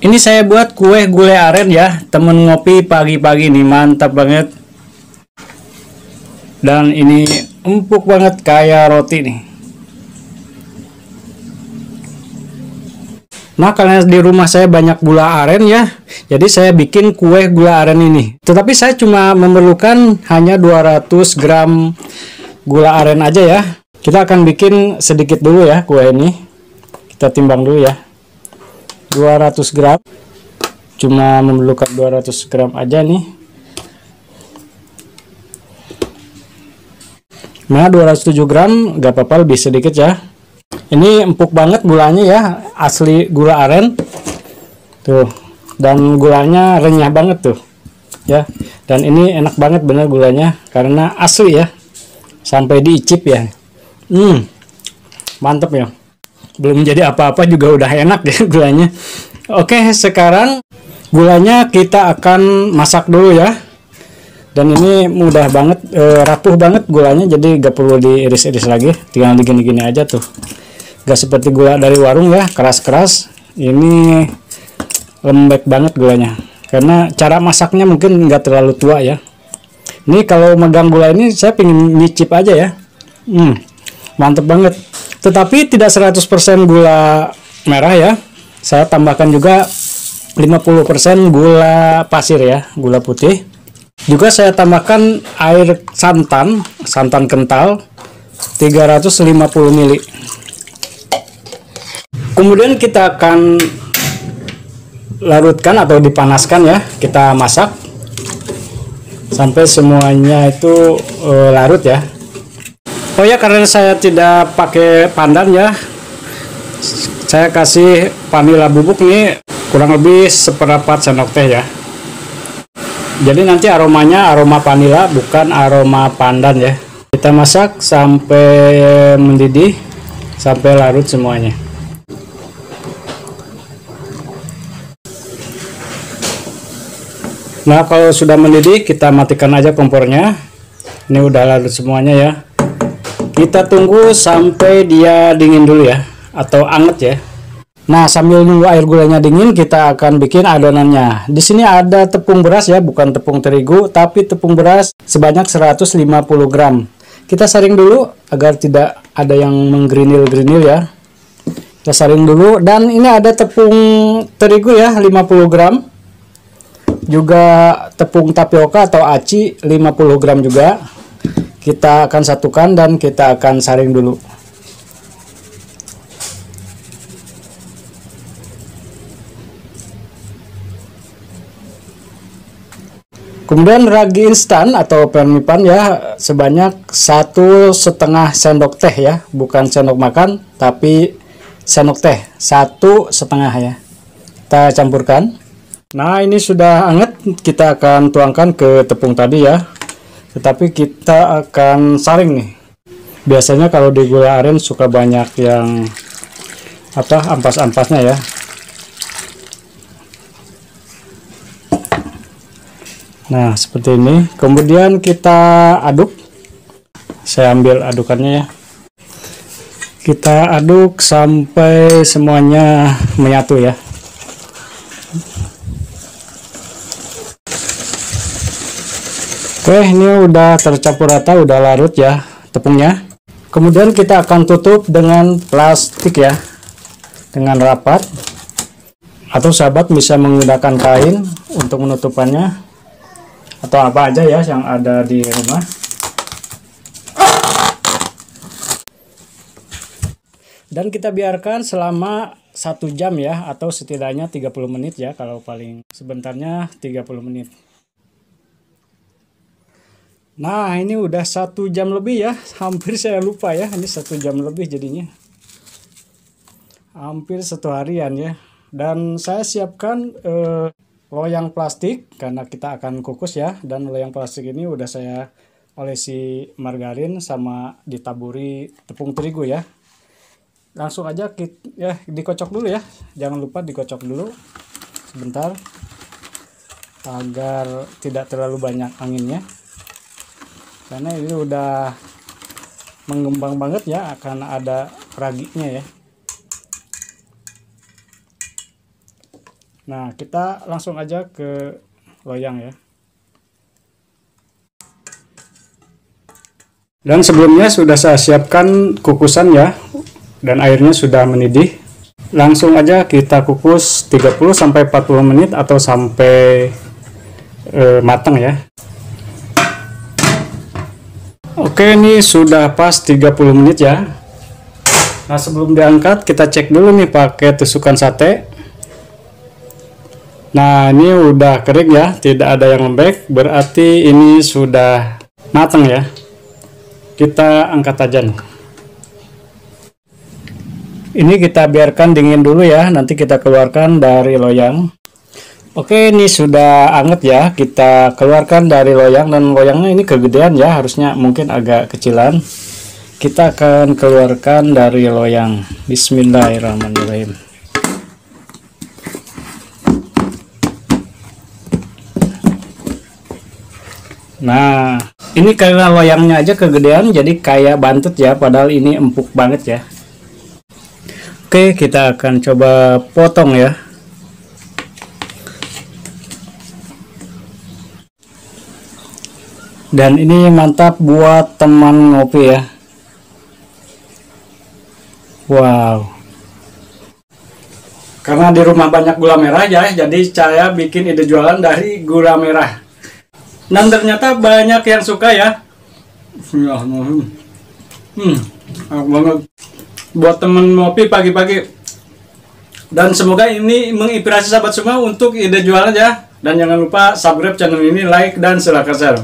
Ini saya buat kue gulai aren ya, temen ngopi pagi-pagi nih, mantap banget. Dan ini empuk banget kayak roti nih. Nah, karena di rumah saya banyak gula aren ya, jadi saya bikin kue gula aren ini. Tetapi saya cuma memerlukan hanya 200 gram gula aren aja ya. Kita akan bikin sedikit dulu ya kue ini. Kita timbang dulu ya. 200 gram, cuma memerlukan 200 gram aja nih. Nah, 207 gram gak apa-apa, lebih sedikit ya. Ini empuk banget gulanya ya, asli gula aren tuh, dan gulanya renyah banget tuh ya. Dan ini enak banget bener gulanya karena asli ya, sampai diicip ya. Mantep ya, belum jadi apa-apa juga udah enak ya gulanya. Oke, sekarang gulanya kita akan masak dulu ya. Dan ini mudah banget, rapuh banget gulanya, jadi gak perlu diiris-iris lagi, tinggal digini-gini aja tuh. Gak seperti gula dari warung ya, keras-keras. Ini lembek banget gulanya, karena cara masaknya mungkin nggak terlalu tua ya. Ini kalau megang gula ini saya pengen nyicip aja ya. Mantep banget. Tetapi tidak 100% gula merah ya, saya tambahkan juga 50% gula pasir ya, gula putih. Juga saya tambahkan air santan kental 350 ml. Kemudian kita akan larutkan atau dipanaskan ya, kita masak sampai semuanya itu larut ya. Oh ya, karena saya tidak pakai pandan ya, saya kasih vanila bubuk nih kurang lebih seperempat sendok teh ya. Jadi nanti aromanya aroma vanila, bukan aroma pandan ya. Kita masak sampai mendidih, sampai larut semuanya. Nah, kalau sudah mendidih kita matikan aja kompornya. Ini udah larut semuanya ya. Kita tunggu sampai dia dingin dulu ya, atau anget ya. Nah, sambil nunggu air gulanya dingin, kita akan bikin adonannya. Di sini ada tepung beras ya, bukan tepung terigu, tapi tepung beras sebanyak 150 gram. Kita saring dulu agar tidak ada yang menggerinil-gerinil ya. Kita saring dulu, dan ini ada tepung terigu ya, 50 gram. Juga tepung tapioka atau aci 50 gram juga. Kita akan satukan dan kita akan saring dulu. Kemudian ragi instan atau permipan ya, sebanyak 1,5 sendok teh ya, bukan sendok makan tapi sendok teh 1,5 ya. Kita campurkan. Nah, ini sudah hangat, kita akan tuangkan ke tepung tadi ya. Tetapi kita akan saring nih. Biasanya kalau di gula aren suka banyak yang ampas-ampasnya ya. Nah, seperti ini. Kemudian kita aduk. Saya ambil adukannya ya. Kita aduk sampai semuanya menyatu ya. Oke, ini udah tercampur rata, udah larut ya tepungnya. Kemudian kita akan tutup dengan plastik ya, dengan rapat. Atau sahabat bisa menggunakan kain untuk menutupannya, atau apa aja ya yang ada di rumah. Dan kita biarkan selama 1 jam ya, atau setidaknya 30 menit ya, kalau paling sebentarnya 30 menit. Nah, ini udah 1 jam lebih ya, hampir saya lupa ya, ini 1 jam lebih jadinya. Hampir 1 harian ya. Dan saya siapkan loyang plastik karena kita akan kukus ya, dan loyang plastik ini udah saya olesi margarin sama ditaburi tepung terigu ya. Langsung aja ya dikocok dulu ya, jangan lupa dikocok dulu sebentar agar tidak terlalu banyak anginnya, karena ini udah mengembang banget ya, akan ada raginya ya. Nah, kita langsung aja ke loyang ya. Dan sebelumnya sudah saya siapkan kukusan ya, dan airnya sudah mendidih. Langsung aja kita kukus 30-40 menit atau sampai matang ya. Oke, ini sudah pas 30 menit ya. Nah, sebelum diangkat kita cek dulu nih pakai tusukan sate. Nah, ini udah kering ya, tidak ada yang lembek, berarti ini sudah matang ya. Kita angkat aja nih. Ini kita biarkan dingin dulu ya, nanti kita keluarkan dari loyang. Oke, ini sudah anget ya, kita keluarkan dari loyang, dan loyangnya ini kegedean ya, harusnya mungkin agak kecilan. Kita akan keluarkan dari loyang. Bismillahirrahmanirrahim. Nah, ini karena loyangnya aja kegedean, jadi kayak bantut ya, padahal ini empuk banget ya. Oke, kita akan coba potong ya. Dan ini mantap buat teman ngopi ya. Wow. Karena di rumah banyak gula merah ya, jadi saya bikin ide jualan dari gula merah. Dan ternyata banyak yang suka ya. Enak banget buat temen ngopi pagi-pagi. Dan semoga ini menginspirasi sahabat semua untuk ide jualan ya. Dan jangan lupa subscribe channel ini, like, dan silahkan share.